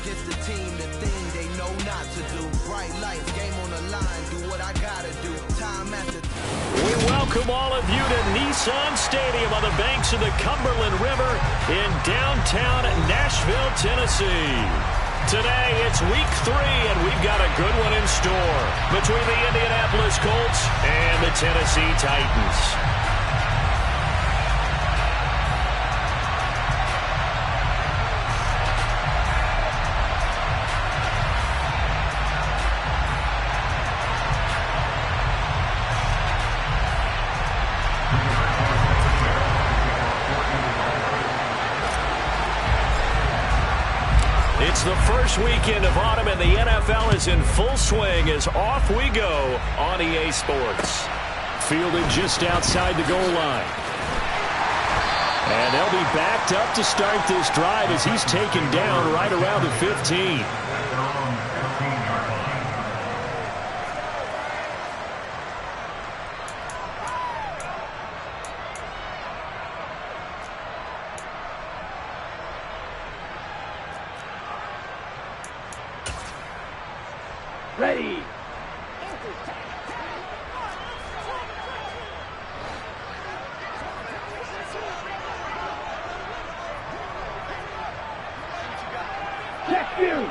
against the team, the thing they know not to do. Bright lights, game on the line, do what I gotta do. Time after. We welcome all of you to Nissan Stadium on the banks of the Cumberland River in downtown Nashville, Tennessee. Today, it's week 3, and we've got a good one in store between the Indianapolis Colts and the Tennessee Titans. It's the first weekend of autumn, and the NFL is in full swing as off we go on EA Sports. Fielded just outside the goal line. And they'll be backed up to start this drive as he's taken down right around the 15. Ready. Check you.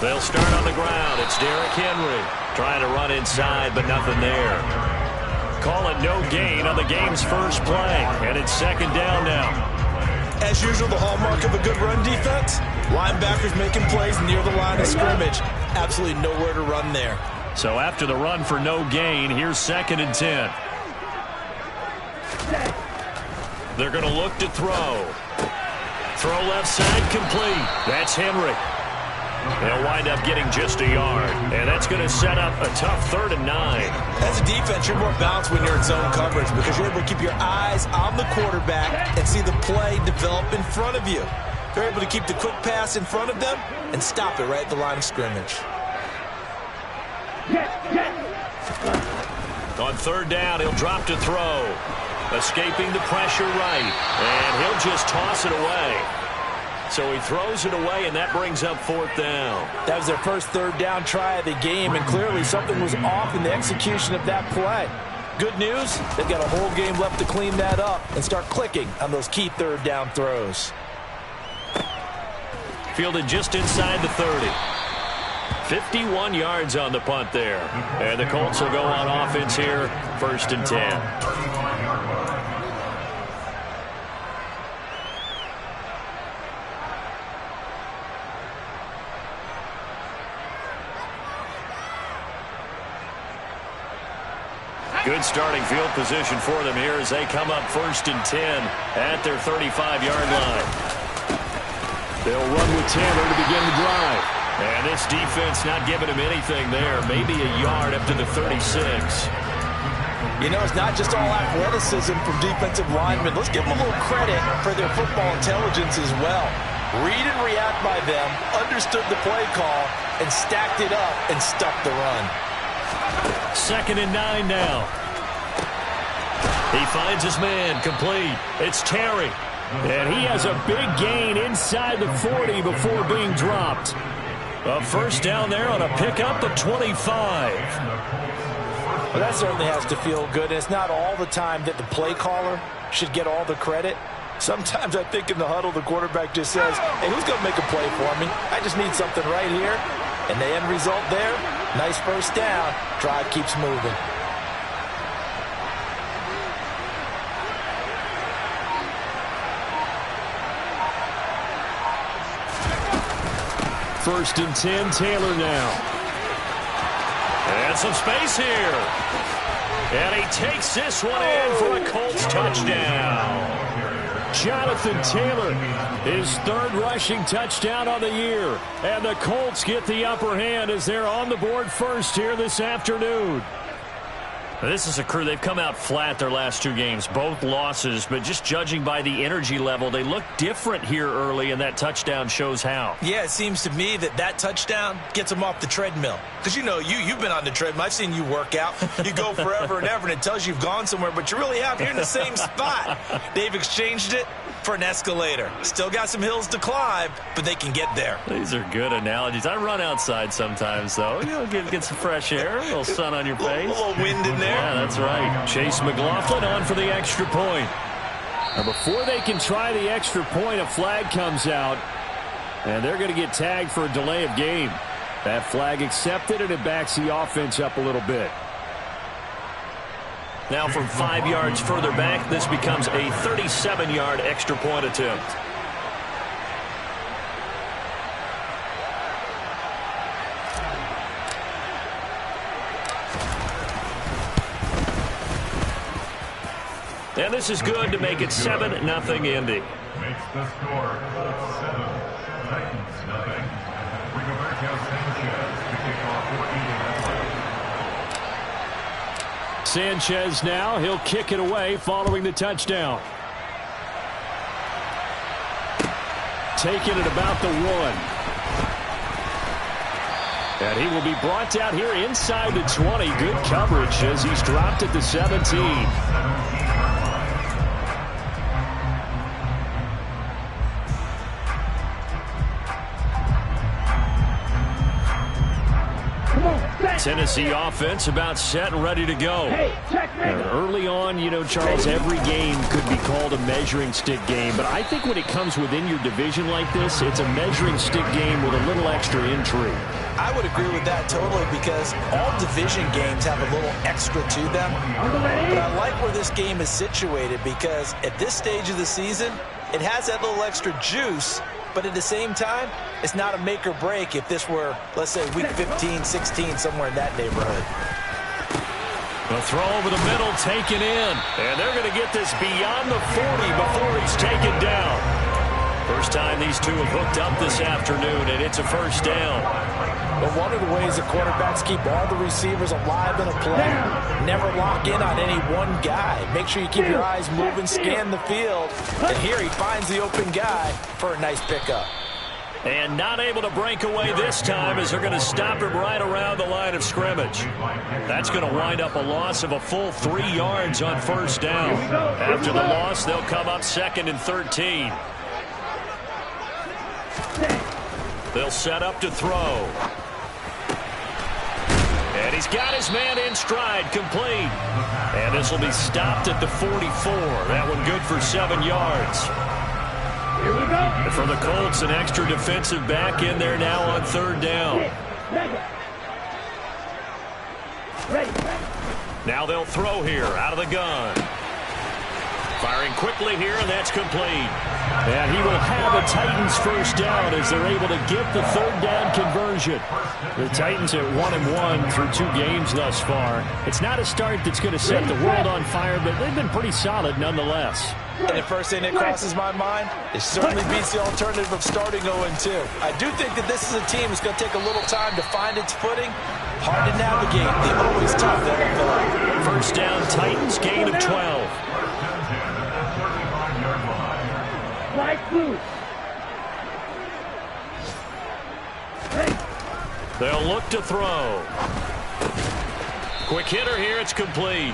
They'll start on the ground. It's Derrick Henry trying to run inside, but nothing there. Call it no gain on the game's first play, and it's second down now. As usual, the hallmark of a good run defense, linebackers making plays near the line of scrimmage. Absolutely nowhere to run there. So after the run for no gain, here's 2nd and 10. They're going to look to throw. Throw left side complete. That's Henry. They'll wind up getting just a yard, and that's going to set up a tough 3rd and 9. As a defense, you're more balanced when you're in zone coverage because you're able to keep your eyes on the quarterback and see the play develop in front of you. They're able to keep the quick pass in front of them and stop it right at the line of scrimmage. On 3rd down, he'll drop to throw. Escaping the pressure right, and he'll just toss it away. So he throws it away, and that brings up 4th down. That was their first 3rd down try of the game, and clearly something was off in the execution of that play. Good news, they've got a whole game left to clean that up and start clicking on those key 3rd down throws. Fielded just inside the 30. 51 yards on the punt there. And the Colts will go on offense here, 1st and 10. Good starting field position for them here as they come up 1st and 10 at their 35-yard line. They'll run with Taylor to begin the drive. And this defense not giving him anything there. Maybe a yard up to the 36. You know, it's not just all athleticism from defensive linemen. Let's give them a little credit for their football intelligence as well. Read and react by them, understood the play call, and stacked it up and stuffed the run. 2nd and 9 now. He finds his man complete. It's Terry. And he has a big gain inside the 40 before being dropped. A 1st down there on a pickup of 25. Well, that certainly has to feel good. It's not all the time that the play caller should get all the credit. Sometimes I think in the huddle the quarterback just says, hey, who's going to make a play for me? I just need something right here. And the end result there, nice 1st down. Drive keeps moving. First and 10, Taylor now. And some space here. And he takes this one in for a Colts touchdown. Jonathan Taylor, his 3rd rushing touchdown on the year. And the Colts get the upper hand as they're on the board first here this afternoon. This is a crew, they've come out flat their last 2 games, both losses, but just judging by the energy level, they look different here early, and that touchdown shows how. Yeah, it seems to me that touchdown gets them off the treadmill. Because, you know, you've been on the treadmill. I've seen you work out. You go forever and ever, and it tells you you've gone somewhere, but you really have. You're in the same spot. They've exchanged it for an escalator. Still got some hills to climb, but they can get there. These are good analogies. I run outside sometimes, though. You know, get some fresh air, a little sun on your face. A little wind in there. Yeah, that's right. Chase McLaughlin on for the extra point. Now, before they can try the extra point, a flag comes out, and they're going to get tagged for a delay of game. That flag accepted, and it backs the offense up a little bit. Now from 5 yards further back, this becomes a 37-yard extra point attempt. And this is good to make it 7-0 Indy. Makes the score 7. Titans nothing. Rigoberto Sanchez to kick off for Sanchez now, he'll kick it away following the touchdown. Taking it about the 1. And he will be brought down here inside the 20. Good coverage as he's dropped at the 17. Tennessee offense about set and ready to go. And early on, you know, Charles, every game could be called a measuring stick game. But I think when it comes within your division like this, it's a measuring stick game with a little extra intrigue. I would agree with that totally because all division games have a little extra to them. But I like where this game is situated because at this stage of the season, it has that little extra juice. But at the same time, it's not a make or break if this were, let's say, week 15, 16, somewhere in that neighborhood. The throw over the middle, taken in. And they're going to get this beyond the 40 before he's taken down. First time these two have hooked up this afternoon, and it's a first down. But one of the ways that quarterbacks keep all the receivers alive in a play, never lock in on any one guy. Make sure you keep your eyes moving, scan the field. And here he finds the open guy for a nice pickup. And not able to break away this time as they're going to stop him right around the line of scrimmage. That's going to wind up a loss of a full 3 yards on first down. After the loss, they'll come up 2nd and 13. They'll set up to throw. And he's got his man in stride, complete. And this will be stopped at the 44. That one good for 7 yards. Here we go. And for the Colts, an extra defensive back in there now on 3rd down. Ready. Now they'll throw here out of the gun. Firing quickly here, and that's complete. And he will have a Titans first down as they're able to get the 3rd down conversion. The Titans at 1-1 through 2 games thus far. It's not a start that's going to set the world on fire, but they've been pretty solid nonetheless. And the first thing that crosses my mind, it certainly beats the alternative of starting 0-2. I do think that this is a team that's going to take a little time to find its footing. Hard to navigate. They're always tough, NFL. First down, Titans, gain of 12. They'll look to throw. Quick hitter here, it's complete.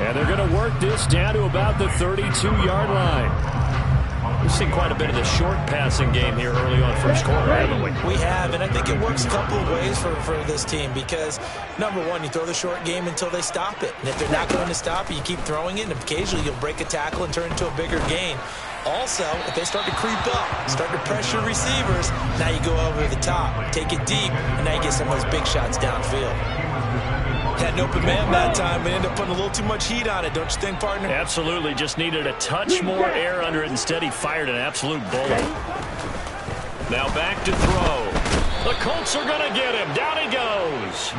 And they're going to work this down to about the 32-yard line. We've seen quite a bit of the short passing game here early on first quarter, haven't we? We have, and I think it works a couple of ways for this team because, number one, you throw the short game until they stop it. And if they're not going to stop it, you keep throwing it, and occasionally you'll break a tackle and turn it into a bigger gain. Also, if they start to creep up, start to pressure receivers, now you go over the top, take it deep, and now you get some of those big shots downfield. Had an open man that time, but ended up putting a little too much heat on it, don't you think, partner? Absolutely. Just needed a touch more air under it. Instead, he fired an absolute bullet. Now back to throw. The Colts are going to get him. Down he goes.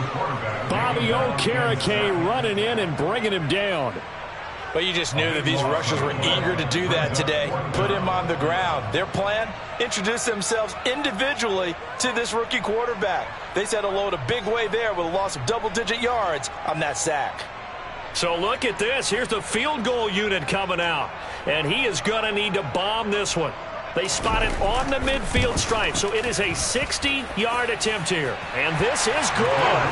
Bobby Okereke running in and bringing him down. But you just knew that these rushers were eager to do that today. Put him on the ground. Their plan, introduce themselves individually to this rookie quarterback. They set a load a big way there with a loss of double-digit yards on that sack. So look at this. Here's the field goal unit coming out. And he is going to need to bomb this one. They spot it on the midfield stripe, so it is a 60-yard attempt here. And this is good.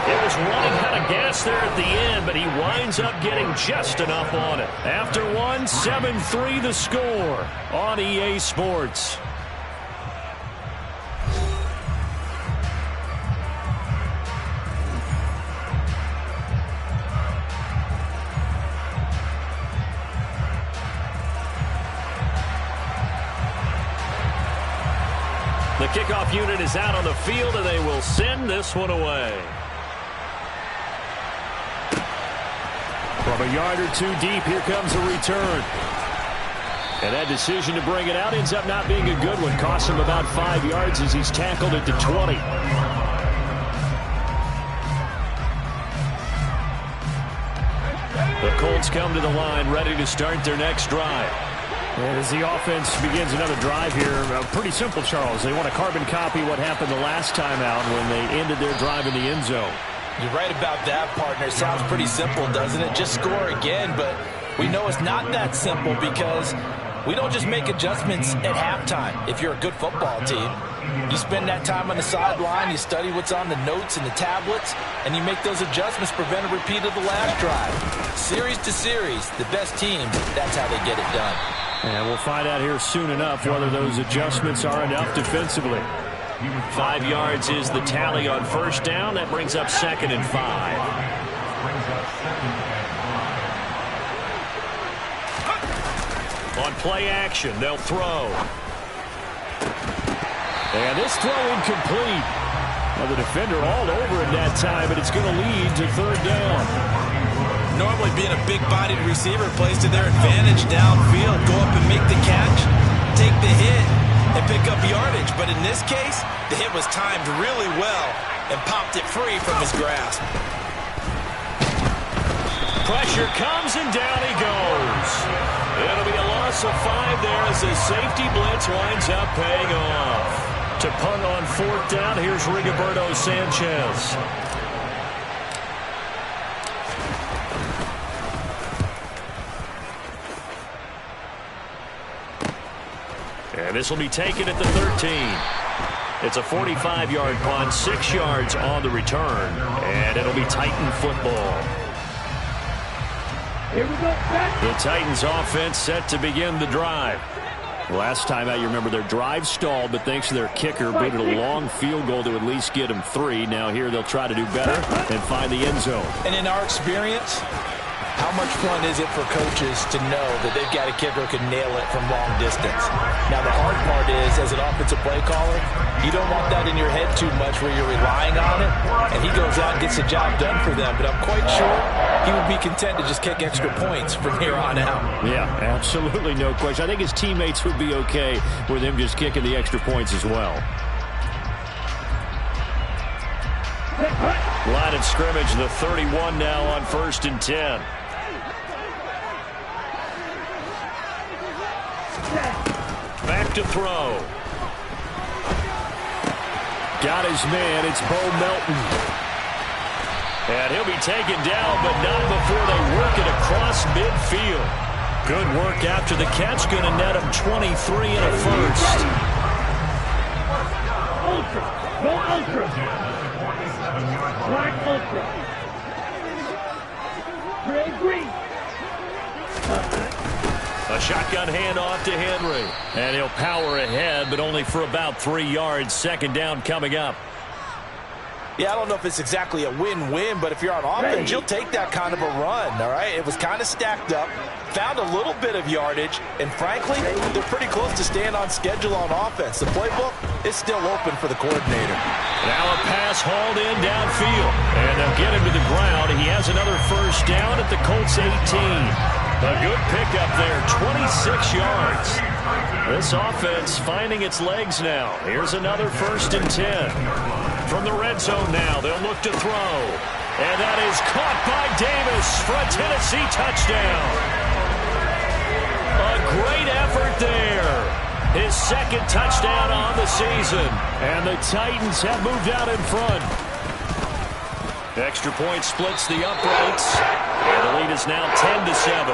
It was running out of gas there at the end, but he winds up getting just enough on it. After one, 7-3 the score on EA Sports. The kickoff unit is out on the field, and they will send this one away. From a yard or two deep, here comes a return. And that decision to bring it out ends up not being a good one. Costs him about 5 yards as he's tackled at the 20. The Colts come to the line, ready to start their next drive. And as the offense begins another drive here, pretty simple, Charles. They want to carbon copy what happened the last time out when they ended their drive in the end zone. You're right about that, partner. It sounds pretty simple, doesn't it? Just score again, but we know it's not that simple because we don't just make adjustments at halftime. If you're a good football team, you spend that time on the sideline, you study what's on the notes and the tablets, and you make those adjustments, prevent a repeat of the last drive. Series to series, the best teams, that's how they get it done. And we'll find out here soon enough whether those adjustments are enough defensively. 5 yards is the tally on first down. That brings up 2nd and 5. On play action, they'll throw. And this throw incomplete. Well, the defender all over it that time, but it's going to lead to 3rd down. Normally being a big-bodied receiver plays to their advantage downfield. Go up and make the catch, take the hit, and pick up yardage. But in this case, the hit was timed really well and popped it free from his grasp. Pressure comes, and down he goes. It'll be a loss of 5 there as the safety blitz winds up paying off. To punt on 4th down, here's Rigoberto Sanchez. And this will be taken at the 13. It's a 45-yard punt, 6 yards on the return, and it'll be Titan football. Here we go. The Titans offense set to begin the drive. Last time out, you remember their drive stalled, but thanks to their kicker, booted a long field goal to at least get them 3. Now here they'll try to do better and find the end zone. And in our experience, how much fun is it for coaches to know that they've got a kicker who can nail it from long distance? Now, the hard part is, as an offensive play caller, you don't want that in your head too much where you're relying on it, and he goes out and gets the job done for them. But I'm quite sure he would be content to just kick extra points from here on out. Yeah, absolutely no question. I think his teammates would be okay with him just kicking the extra points as well. Line of scrimmage, the 31 now on 1st and 10. Back to throw. Got his man. It's Bo Melton. And he'll be taken down, but not before they work it across midfield. Good work after the catch. Going to net him 23 and a first. Ultra. Go ultra. Black ultra. Gray green. A shotgun handoff to Henry. And he'll power ahead, but only for about 3 yards. 2nd down coming up. Yeah, I don't know if it's exactly a win-win, but if you're on offense, you'll take that kind of a run, all right? It was kind of stacked up, found a little bit of yardage, and frankly, they're pretty close to staying on schedule on offense. The playbook is still open for the coordinator. Now a pass hauled in downfield, and they'll get him to the ground. He has another first down at the Colts 18. A good pickup there, 26 yards. This offense finding its legs now. Here's another 1st and 10. From the red zone now, they'll look to throw. And that is caught by Davis for a Tennessee touchdown. A great effort there. His 2nd touchdown on the season. And the Titans have moved out in front. Extra point splits the uprights. And the lead is now 10-7.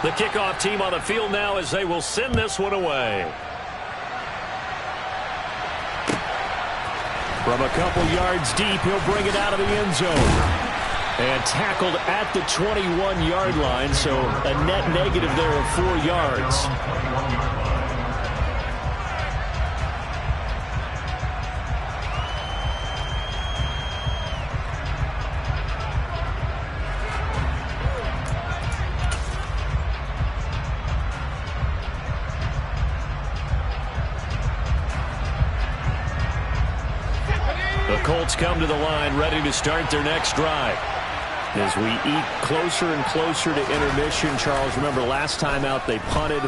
The kickoff team on the field now as they will send this one away. From a couple yards deep, he'll bring it out of the end zone. And tackled at the 21-yard line, so a net negative there of 4 yards. The Colts come to the line, ready to start their next drive. As we eat closer and closer to intermission, Charles, remember last time out they punted.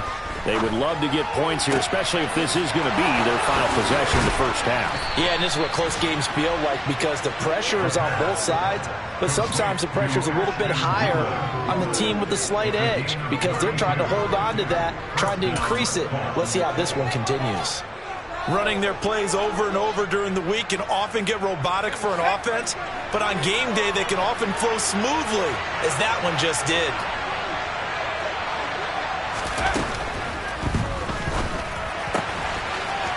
They would love to get points here, especially if this is going to be their final possession in the first half. Yeah, and this is what close games feel like because the pressure is on both sides, but sometimes the pressure is a little bit higher on the team with the slight edge because they're trying to hold on to that, trying to increase it. Let's see how this one continues. Running their plays over and over during the week can often get robotic for an offense, but on game day they can often flow smoothly, as that one just did.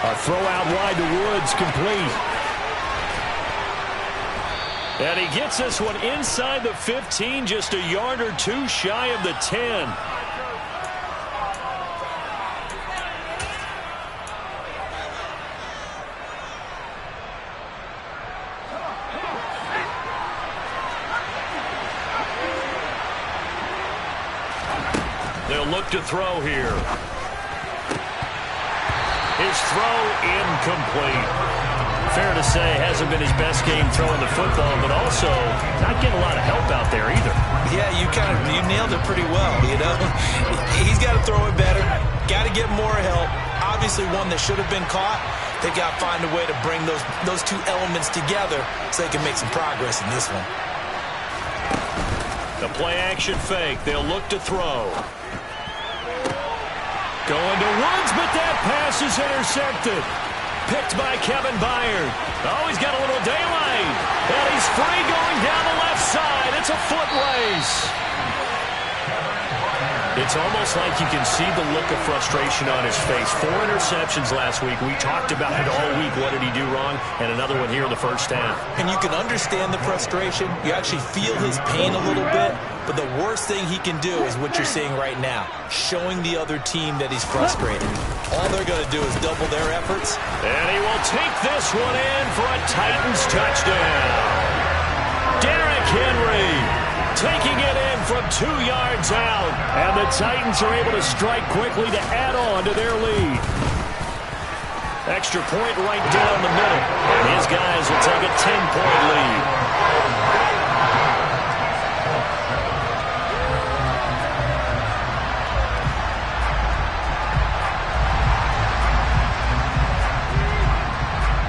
A throw out wide to Woods, complete. And he gets this one inside the 15, just a yard or two shy of the 10. They'll look to throw here. His throw incomplete. Fair to say, hasn't been his best game throwing the football, but also not getting a lot of help out there either. Yeah, you nailed it pretty well, you know. He's got to throw it better. Got to get more help. Obviously one that should have been caught. They got to find a way to bring those two elements together so they can make some progress in this one. The play action fake. They'll look to throw. Going to Woods, but that pass is intercepted. Picked by Kevin Byard. Oh, he's got a little daylight. And he's free going down the left side. It's a foot race. It's almost like you can see the look of frustration on his face. 4 interceptions last week. We talked about it all week. What did he do wrong? And another one here in the first half. And you can understand the frustration. You actually feel his pain a little bit. But the worst thing he can do is what you're seeing right now, showing the other team that he's frustrated. All they're going to do is double their efforts. And he will take this one in for a Titans touchdown. Derrick Henry taking it in from 2 yards out. And the Titans are able to strike quickly to add on to their lead. Extra point right down the middle. And his guys will take a 10-point lead.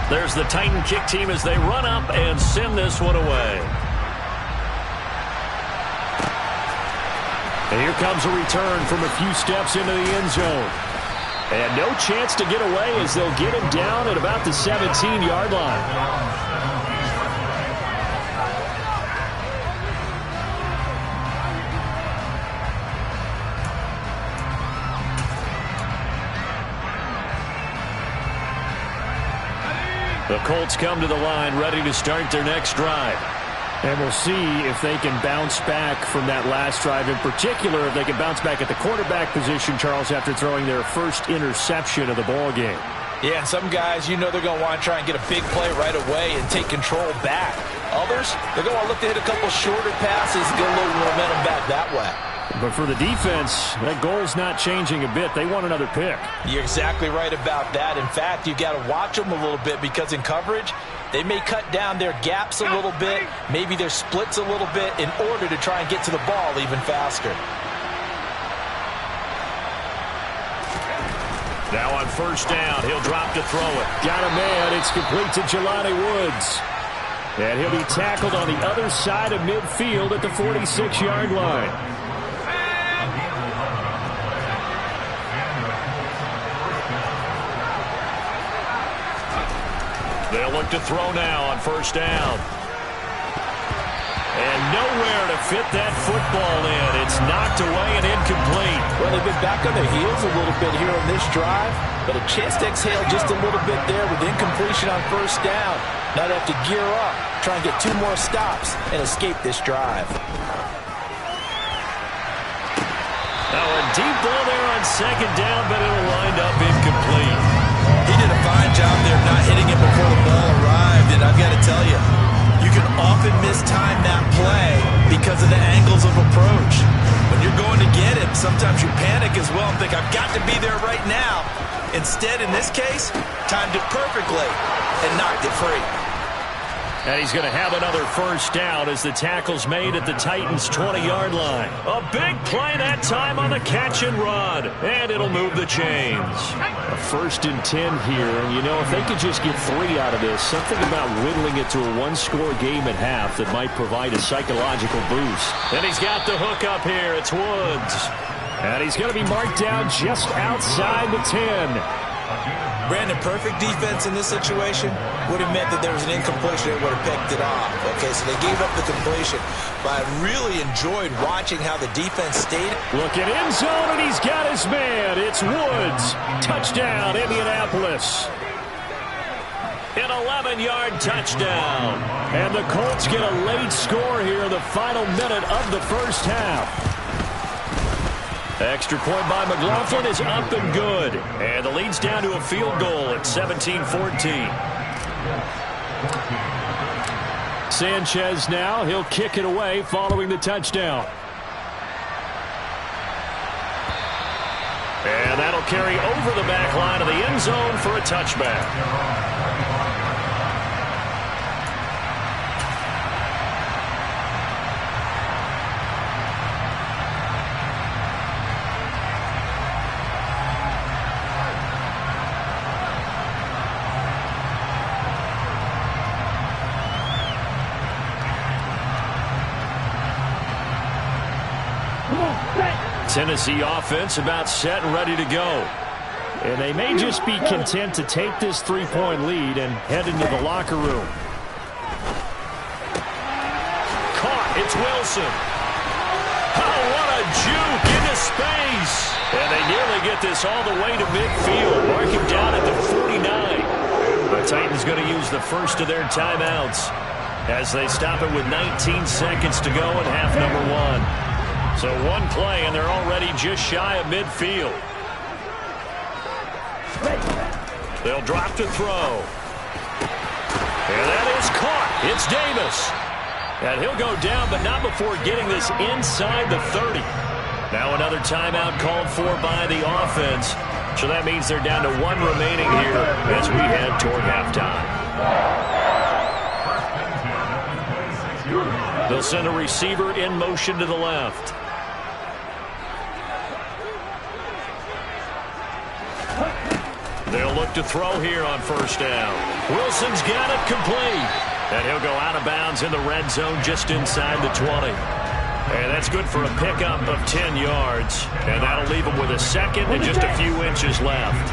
There's the Titan kick team as they run up and send this one away. And here comes a return from a few steps into the end zone. And no chance to get away as they'll get him down at about the 17-yard line. The Colts come to the line ready to start their next drive. And we'll see if they can bounce back from that last drive. In particular, if they can bounce back at the quarterback position, Charles, after throwing their first interception of the ball game. Yeah, some guys, you know they're going to want to try and get a big play right away and take control back. Others, they're going to want to look to hit a couple shorter passes and get a little momentum back that way. But for the defense, that goal's not changing a bit. They want another pick. You're exactly right about that. In fact, you've got to watch them a little bit because in coverage, they may cut down their gaps a little bit, maybe their splits a little bit in order to try and get to the ball even faster. Now on first down, he'll drop to throw it. Got a man. It's complete to Jelani Woods. And he'll be tackled on the other side of midfield at the 46-yard line. They'll look to throw now on first down. And nowhere to fit that football in. It's knocked away and incomplete. Well, they've been back on their heels a little bit here on this drive, but a chance to exhale just a little bit there with incompletion on first down. Now they have to gear up, try and get 2 more stops and escape this drive. Now a deep ball there on second down, but it'll wind up incomplete. He did a fine job there of not hitting it before the ball arrived, and I've got to tell you, you can often mistime that play because of the angles of approach. When you're going to get it, sometimes you panic as well and think, I've got to be there right now. Instead, in this case, timed it perfectly and knocked it free. And he's going to have another first down as the tackle's made at the Titans' 20-yard line. A big play that time on the catch and run. And it'll move the chains. A 1st and 10 here. And, you know, if they could just get 3 out of this, something about whittling it to a 1-score game at half that might provide a psychological boost. And he's got the hook up here. It's Woods. And he's going to be marked down just outside the 10. Brandon, perfect defense in this situation would have meant that there was an incompletion that would have picked it off. Okay, so they gave up the completion. But I really enjoyed watching how the defense stayed. Look at end zone, and he's got his man. It's Woods. Touchdown, Indianapolis. An 11-yard touchdown. And the Colts get a late score here in the final minute of the first half. Extra point by McLaughlin is up and good. And the lead's down to a field goal at 17-14. Sanchez now. He'll kick it away following the touchdown. And that'll carry over the back line of the end zone for a touchback. Tennessee offense about set and ready to go. And they may just be content to take this 3-point lead and head into the locker room. Caught. It's Wilson. Oh, what a juke into space. And they nearly get this all the way to midfield. Mark him down at the 49. The Titans going to use the first of their timeouts as they stop it with 19 seconds to go in half number 1. So one play, and they're already just shy of midfield. They'll drop to throw. And that is caught. It's Davis. And he'll go down, but not before getting this inside the 30. Now another timeout called for by the offense. So that means they're down to 1 remaining here as we head toward halftime. They'll send a receiver in motion to the left. They'll look to throw here on first down. Wilson's got it complete. And he'll go out of bounds in the red zone just inside the 20. And that's good for a pickup of 10 yards. And that'll leave him with a second and just a few inches left.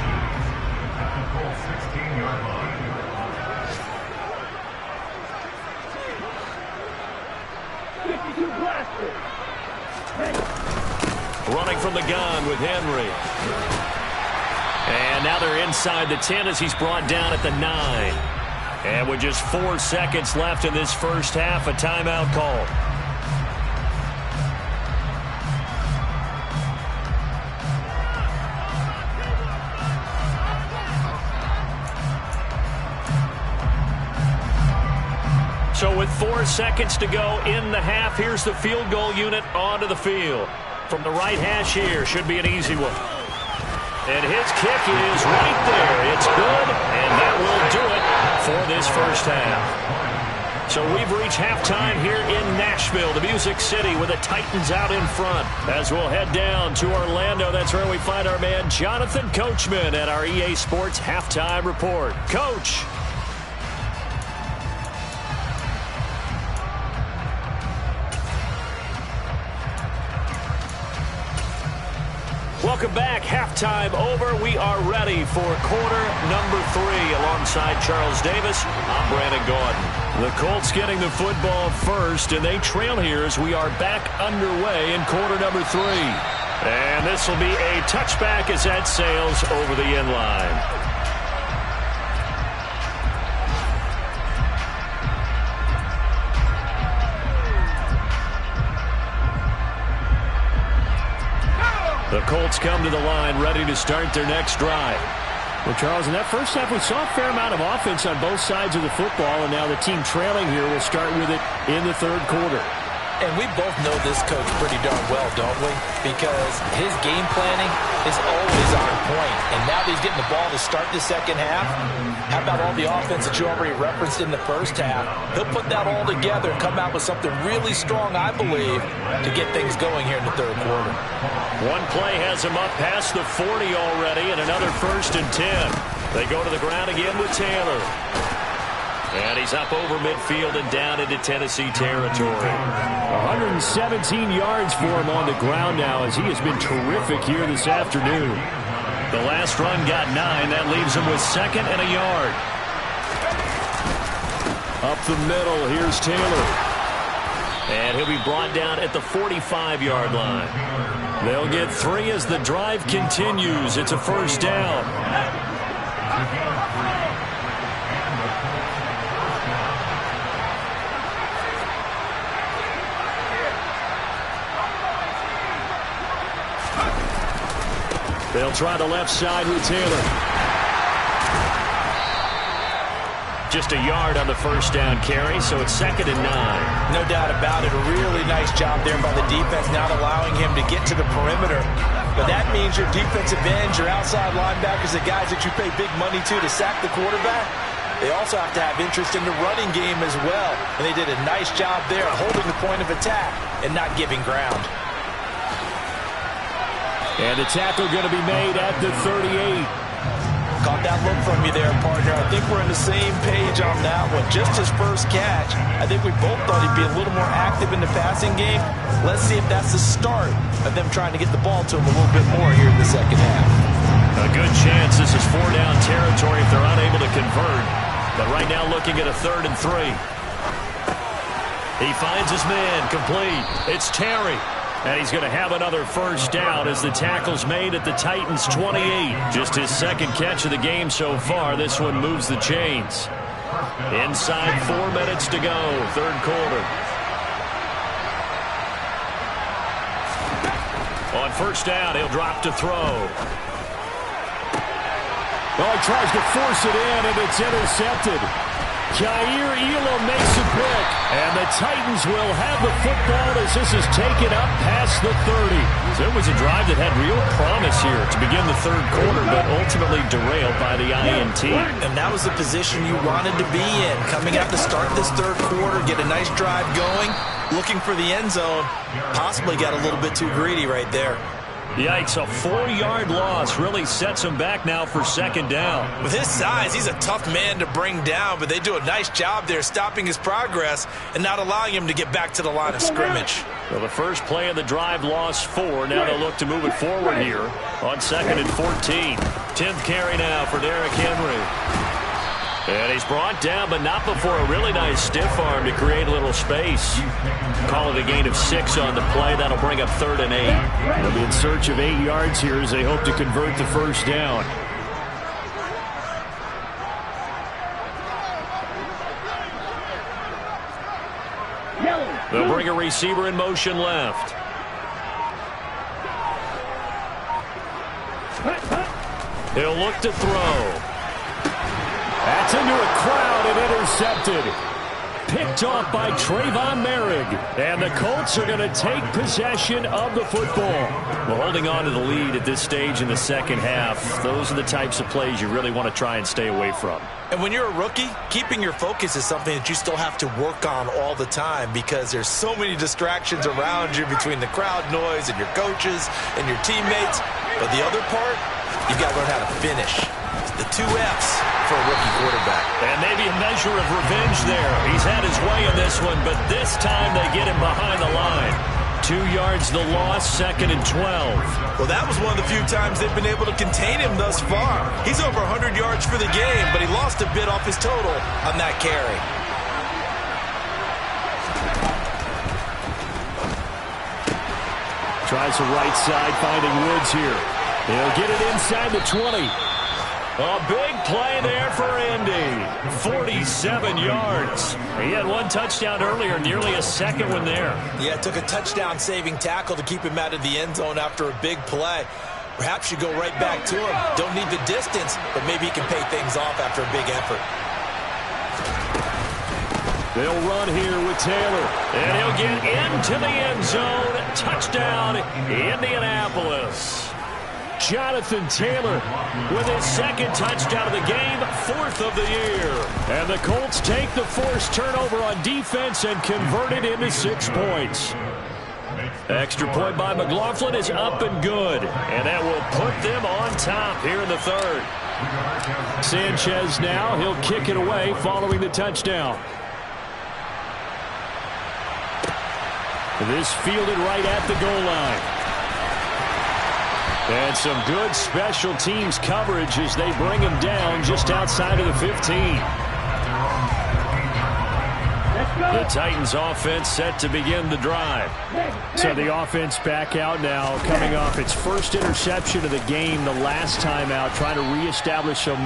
Running from the gun with Henry. And now they're inside the 10 as he's brought down at the 9. And with just 4 seconds left in this first half, a timeout call. So with 4 seconds to go in the half, here's the field goal unit onto the field. From the right hash here, should be an easy one. And his kick is right there. It's good, and that will do it for this first half. So we've reached halftime here in Nashville, the Music City, with the Titans out in front. As we'll head down to Orlando, that's where we find our man Jonathan Coachman at our EA Sports Halftime Report. Coach. Welcome back. Halftime over. We are ready for quarter number 3 alongside Charles Davis. I'm Brandon Gordon. The Colts getting the football first, and they trail here as we are back underway in quarter number 3. And this will be a touchback as that sails over the end line. The Colts come to the line ready to start their next drive. Well, Charles, in that first half, we saw a fair amount of offense on both sides of the football, and now the team trailing here will start with it in the third quarter. And we both know this coach pretty darn well, don't we? Because his game planning is always on point. And now that he's getting the ball to start the second half, how about all the offense that you already referenced in the first half? He'll put that all together and come out with something really strong, I believe, to get things going here in the third quarter. One play has him up past the 40 already, and another 1st and 10. They go to the ground again with Taylor. And he's up over midfield and down into Tennessee territory. 117 yards for him on the ground now, as he has been terrific here this afternoon. The last run got 9. That leaves him with 2nd and a yard. Up the middle, here's Taylor. And he'll be brought down at the 45-yard line. They'll get 3 as the drive continues. It's a first down. They'll try the left side with Taylor. Just a yard on the first down carry, so it's 2nd and 9. No doubt about it. A really nice job there by the defense, not allowing him to get to the perimeter. But that means your defensive ends, your outside linebackers, the guys that you pay big money to sack the quarterback, they also have to have interest in the running game as well. And they did a nice job there holding the point of attack and not giving ground. And the tackle going to be made at the 38. Caught that look from you there, partner. I think we're on the same page on that one. Just his first catch. I think we both thought he'd be a little more active in the passing game. Let's see if that's the start of them trying to get the ball to him a little bit more here in the second half. A good chance this is 4-down territory if they're unable to convert. But right now looking at a 3rd and 3. He finds his man complete. It's Terry. And he's going to have another first down as the tackle's made at the Titans' 28. Just his 2nd catch of the game so far. This one moves the chains. Inside 4 minutes to go, third quarter. On first down, he'll drop to throw. Well, he tries to force it in, and it's intercepted. Jair Elam makes a pick, and the Titans will have the football as this is taken up past the 30. So it was a drive that had real promise here to begin the third quarter, but ultimately derailed by the INT. And that was the position you wanted to be in. Coming out to start this third quarter, get a nice drive going, looking for the end zone. Possibly got a little bit too greedy right there. Yikes, a 4-yard loss really sets him back now for 2nd down. With his size, he's a tough man to bring down, but they do a nice job there stopping his progress and not allowing him to get back to the line of scrimmage. Well, the first play of the drive lost 4. Now they'll look to move it forward here on 2nd and 14. 10th carry now for Derrick Henry. And he's brought down, but not before a really nice stiff arm to create a little space. Call it a gain of 6 on the play. That'll bring up 3rd and 8. They'll be in search of 8 yards here as they hope to convert the first down. They'll bring a receiver in motion left. He'll look to throw. That's into a crowd and intercepted. Picked off by Trayvon Merrick. And the Colts are going to take possession of the football. Well, holding on to the lead at this stage in the second half, those are the types of plays you really want to try and stay away from. And when you're a rookie, keeping your focus is something that you still have to work on all the time because there's so many distractions around you between the crowd noise and your coaches and your teammates. But the other part, you've got to learn how to finish. The 2 F's for a rookie quarterback. And maybe a measure of revenge there. He's had his way in this one, but this time they get him behind the line. 2 yards the loss, 2nd and 12. Well, that was one of the few times they've been able to contain him thus far. He's over 100 yards for the game, but he lost a bit off his total on that carry. Tries the right side, finding Woods here. He'll get it inside the 20. A big play there for Indy. 47 yards. He had one touchdown earlier, nearly a second one there. Yeah, it took a touchdown-saving tackle to keep him out of the end zone after a big play. Perhaps you go right back to him. Don't need the distance, but maybe he can pay things off after a big effort. They'll run here with Taylor, and he'll get into the end zone. Touchdown, Indianapolis. Jonathan Taylor with his second touchdown of the game, 4th of the year. And the Colts take the forced turnover on defense and convert it into 6 points. Extra point by McLaughlin is up and good, and that will put them on top here in the 3rd. Sanchez now, he'll kick it away following the touchdown. This fielded right at the goal line. And some good special teams coverage as they bring him down just outside of the 15. The Titans offense set to begin the drive. So the offense back out now, coming off its first interception of the game the last time out, trying to reestablish some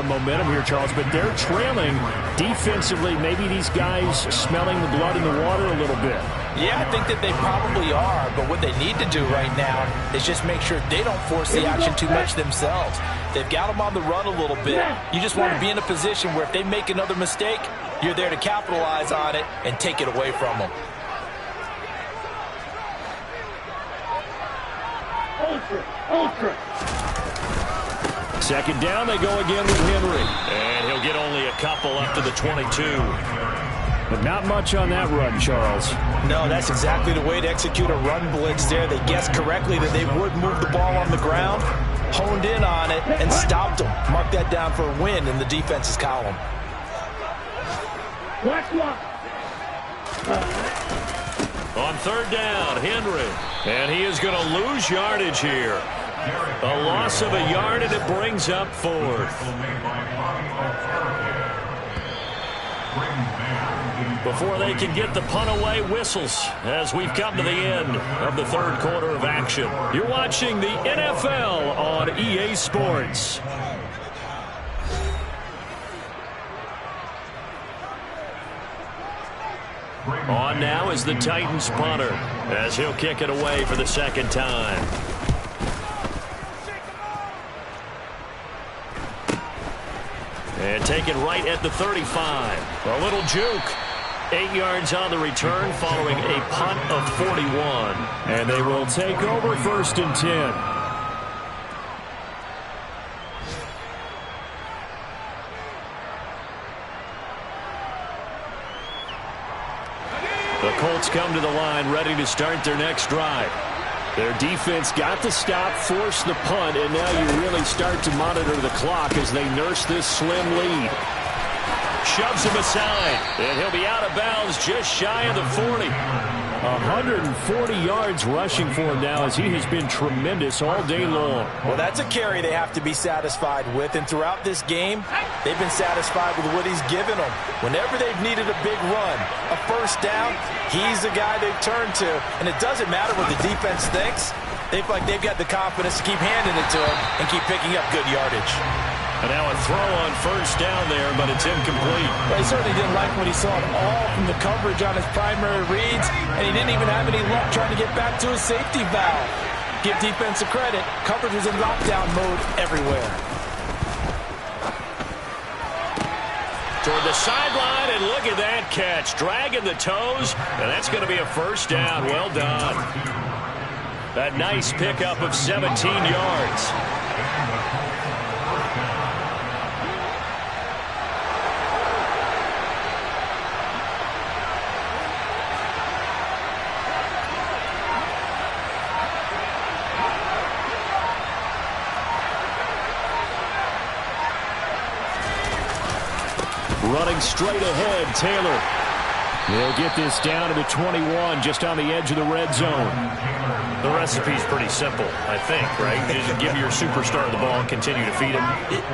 momentum here, Charles. But they're trailing defensively. Maybe these guys smelling the blood in the water a little bit. Yeah, I think that they probably are, but what they need to do right now is just make sure they don't force the action too much themselves. They've got them on the run a little bit. You just want to be in a position where if they make another mistake, you're there to capitalize on it and take it away from them. Ultra. Second down, they go again with Henry. And he'll get only a couple up to the 22. But not much on that run, Charles. No, that's exactly the way to execute a run blitz there. They guessed correctly that they would move the ball on the ground, honed in on it, and stopped them. Mark that down for a win in the defense's column. On 3rd down, Henry. And he is going to lose yardage here. A loss of a yard, and it brings up 4th. Before they can get the punt away, whistles as we've come to the end of the 3rd quarter of action. You're watching the NFL on EA Sports. On now is the Titans punter as he'll kick it away for the 2nd time. And taken right at the 35. A little juke. 8 yards on the return following a punt of 41. And they will take over 1st and 10. The Colts come to the line ready to start their next drive. Their defense got the stop, forced the punt, and now you really start to monitor the clock as they nurse this slim lead. Shoves him aside, and he'll be out of bounds just shy of the 40. 140 yards rushing for him now as he has been tremendous all day long. Well, that's a carry they have to be satisfied with, and throughout this game, they've been satisfied with what he's given them. Whenever they've needed a big run, a 1st down, he's the guy they've turned to, and it doesn't matter what the defense thinks. They've got the confidence to keep handing it to him and keep picking up good yardage. And now a throw on 1st down there, but it's incomplete. Well, he certainly didn't like when he saw it all from the coverage on his primary reads, and he didn't even have any luck trying to get back to his safety valve. Give defensive credit. Coverage was in lockdown mode everywhere. Toward the sideline, and look at that catch. Dragging the toes, and that's going to be a 1st down. Well done. That nice pickup of 17 yards. Running straight ahead, Taylor. They'll get this down to the 21, just on the edge of the red zone. The recipe's pretty simple, I think, right? You just give your superstar the ball and continue to feed him.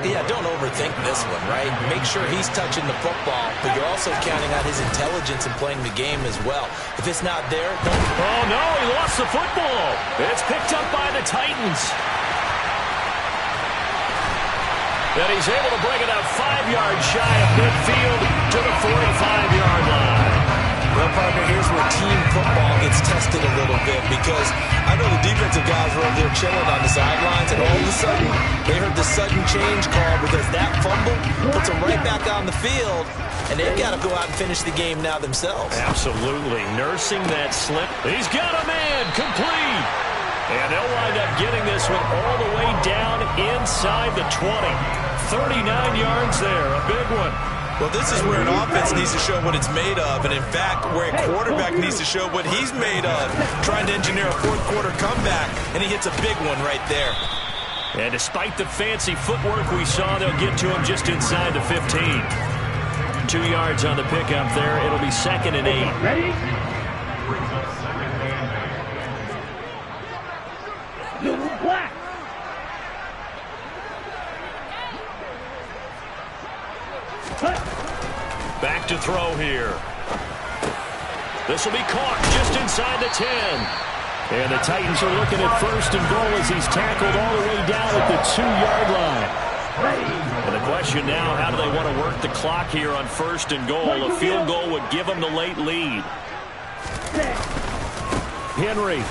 Yeah, don't overthink this one, right? Make sure he's touching the football, but you're also counting on his intelligence in playing the game as well. If it's not there, don't... Oh, no, he lost lost the football. It's picked up by the Titans. And he's able to bring it up 5 yards shy of midfield to the 45-yard line. Well, partner, here's where team football gets tested a little bit because I know the defensive guys were over there chilling on the sidelines, and all of a sudden they heard the sudden change call because that fumble puts them right back on the field, and they've got to go out and finish the game now themselves. Absolutely. Nursing that slip. He's got a man complete. And they'll wind up getting this one all the way down inside the 20. 39 yards there, a big one. Well, this is where an offense needs to show what it's made of, and in fact, where a quarterback needs to show what he's made of, trying to engineer a fourth-quarter comeback, and he hits a big one right there. And despite the fancy footwork we saw, they'll get to him just inside the 15. 2 yards on the pickup there. It'll be 2nd and 8. Ready? Blue, black. Back to throw here. This will be caught just inside the 10. And the Titans are looking at 1st and goal as he's tackled all the way down at the 2-yard line. And the question now, how do they want to work the clock here on 1st and goal? A field goal would give them the late lead. Henry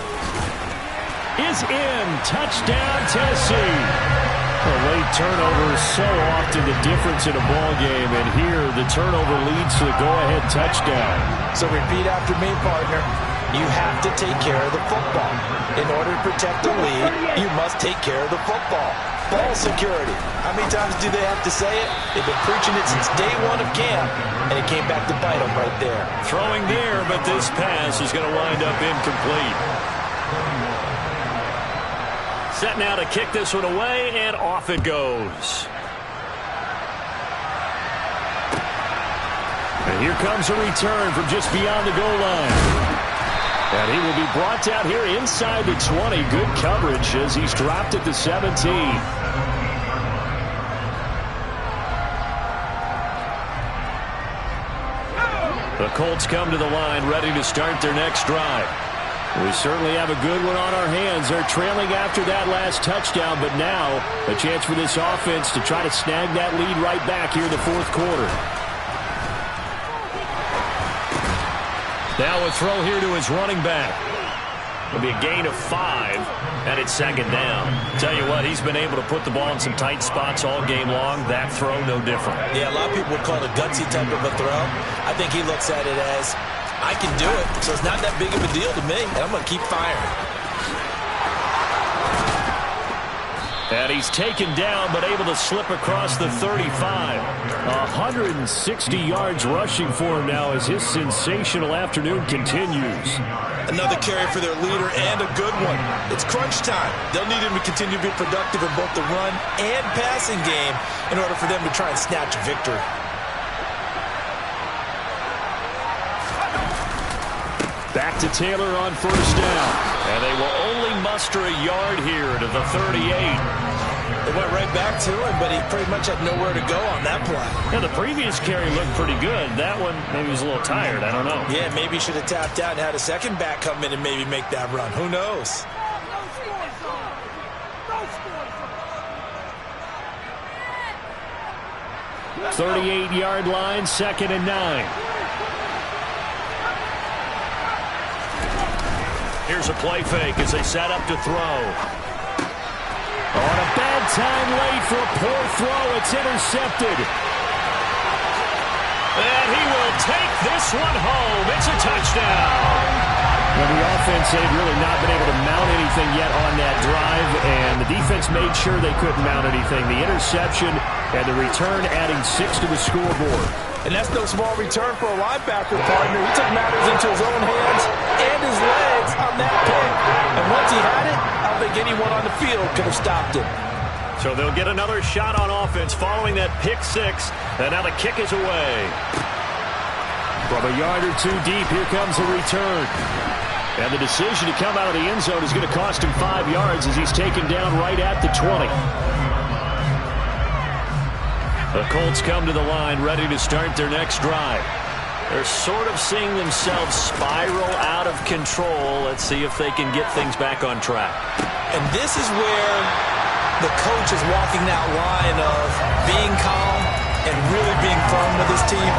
is in. Touchdown, Tennessee. A late turnover is so often the difference in a ball game, and here the turnover leads to the go-ahead touchdown. So repeat after me, partner. You have to take care of the football. In order to protect the lead, you must take care of the football. Ball security. How many times do they have to say it? They've been preaching it since day one of camp, and it came back to bite them right there. Throwing there, but this pass is going to wind up incomplete. Set now to kick this one away, and off it goes. And here comes a return from just beyond the goal line. And he will be brought down here inside the 20. Good coverage as he's dropped at the 17. The Colts come to the line ready to start their next drive. We certainly have a good one on our hands. They're trailing after that last touchdown, but now a chance for this offense to try to snag that lead right back here in the 4th quarter. Now a throw here to his running back. It'll be a gain of 5, and it's 2nd down. Tell you what, he's been able to put the ball in some tight spots all game long. That throw, no different. Yeah, a lot of people would call it a gutsy type of a throw. I think he looks at it as, I can do it, so it's not that big of a deal to me, and I'm going to keep firing. And he's taken down, but able to slip across the 35. 160 yards rushing for him now as his sensational afternoon continues. Another carry for their leader, and a good one. It's crunch time. They'll need him to continue to be productive in both the run and passing game in order for them to try and snatch a victory. Back to Taylor on 1st down. And they will only muster a yard here to the 38. They went right back to him, but he pretty much had nowhere to go on that play. Yeah, the previous carry looked pretty good. That one, maybe he was a little tired. I don't know. Yeah, maybe he should have tapped out and had a second back come in and maybe make that run. Who knows? No 38-yard line, 2nd and 9. Here's a play fake as they set up to throw. On a bad time late for a poor throw. It's intercepted. And he will take this one home. It's a touchdown. Well, the offense had really not been able to mount anything yet on that drive, and the defense made sure they couldn't mount anything. The interception and the return adding 6 to the scoreboard. And that's no small return for a linebacker, partner. He took matters into his own hands and his legs on that pick. And once he had it, I don't think anyone on the field could have stopped him. So they'll get another shot on offense following that pick 6. And now the kick is away. From a yard or 2 deep, here comes the return. And the decision to come out of the end zone is going to cost him 5 yards as he's taken down right at the 20. The Colts come to the line ready to start their next drive. They're sort of seeing themselves spiral out of control. Let's see if they can get things back on track. And this is where the coach is walking that line of being calm and really being firm with his team.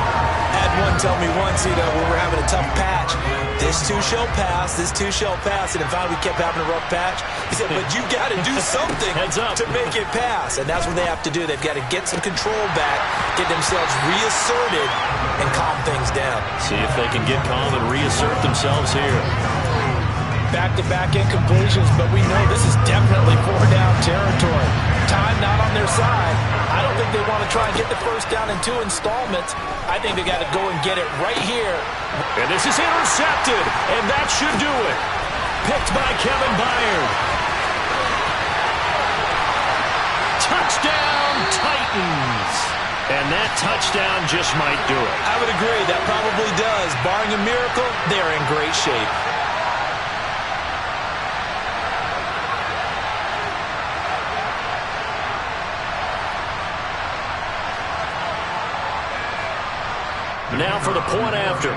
Had one tell me once, when we're having a tough patch, this too shall pass, this too shall pass. And if we kept having a rough patch, he said, but you got to do something to make it pass. And that's what they have to do. They've got to get some control back, get themselves reasserted, and calm things down. See if they can get calm and reassert themselves here. Back-to-back incompletions, but we know this is definitely 4-down territory. Time not on their side. I don't think they want to try and get the first down in 2 installments. I think they got to go and get it right here. And this is intercepted, and that should do it. Picked by Kevin Byard. Touchdown, Titans. And that touchdown just might do it. I would agree. That probably does. Barring a miracle, they're in great shape. Now for the point after.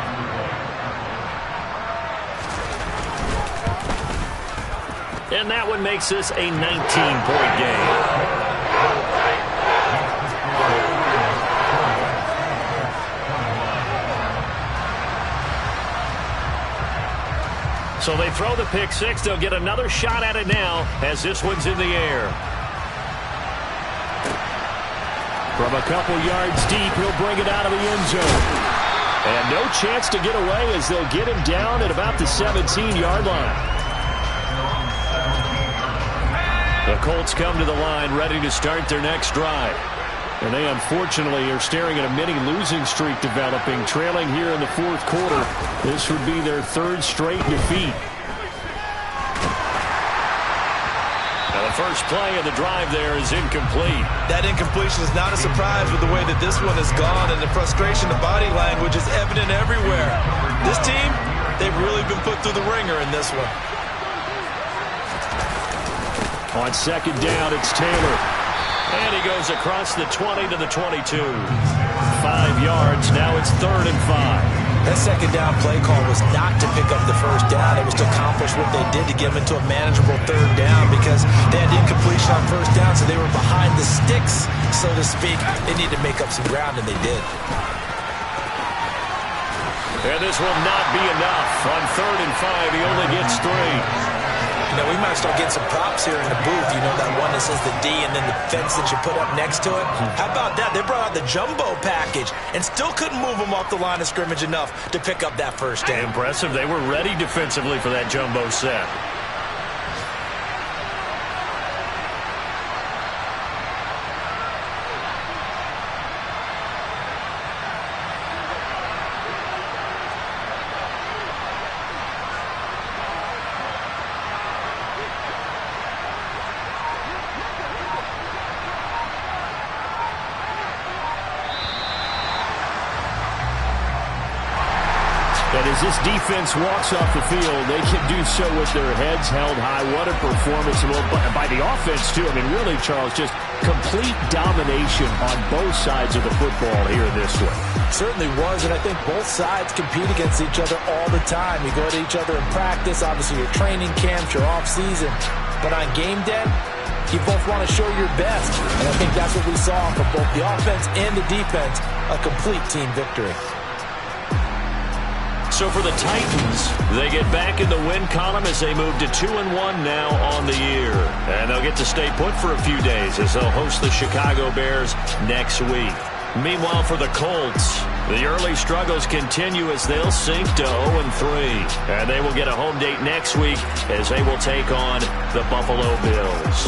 And that one makes this a 19-point game. So they throw the pick six. They'll get another shot at it now as this one's in the air. From a couple yards deep, he'll bring it out of the end zone. And no chance to get away as they'll get him down at about the 17-yard line. The Colts come to the line ready to start their next drive. And they unfortunately are staring at a mini losing streak developing, trailing here in the fourth quarter. This would be their 3rd straight defeat. Now the first play of the drive there is incomplete. That incompletion is not a surprise with the way that this one has gone, and the frustration, the body language is evident everywhere. This team, they've really been put through the ringer in this one. On second down, it's Taylor. And he goes across the 20 to the 22. 5 yards. Now it's 3rd and 5. That second down play call was not to pick up the first down. It was to accomplish what they did to get them into a manageable 3rd down because they had incompletion on first down, so they were behind the sticks, so to speak. They needed to make up some ground, and they did. And this will not be enough. On 3rd and 5, he only gets 3. We might start getting some props here in the booth. That one that says the D and then the fence that you put up next to it. How about that? They brought out the jumbo package and still couldn't move them off the line of scrimmage enough to pick up that first down. Impressive. They were ready defensively for that jumbo set. And as this defense walks off the field, they can do so with their heads held high. What a performance by the offense, too. I mean, really, Charles, just complete domination on both sides of the football here in this one. Certainly was, and I think both sides compete against each other all the time. You go to each other in practice, obviously your training camps, your off-season. But on game day, you both want to show your best. And I think that's what we saw from both the offense and the defense, a complete team victory. So for the Titans, they get back in the win column as they move to 2-1 now on the year. And they'll get to stay put for a few days as they'll host the Chicago Bears next week. Meanwhile, for the Colts, the early struggles continue as they'll sink to 0-3. And they will get a home date next week as they will take on the Buffalo Bills.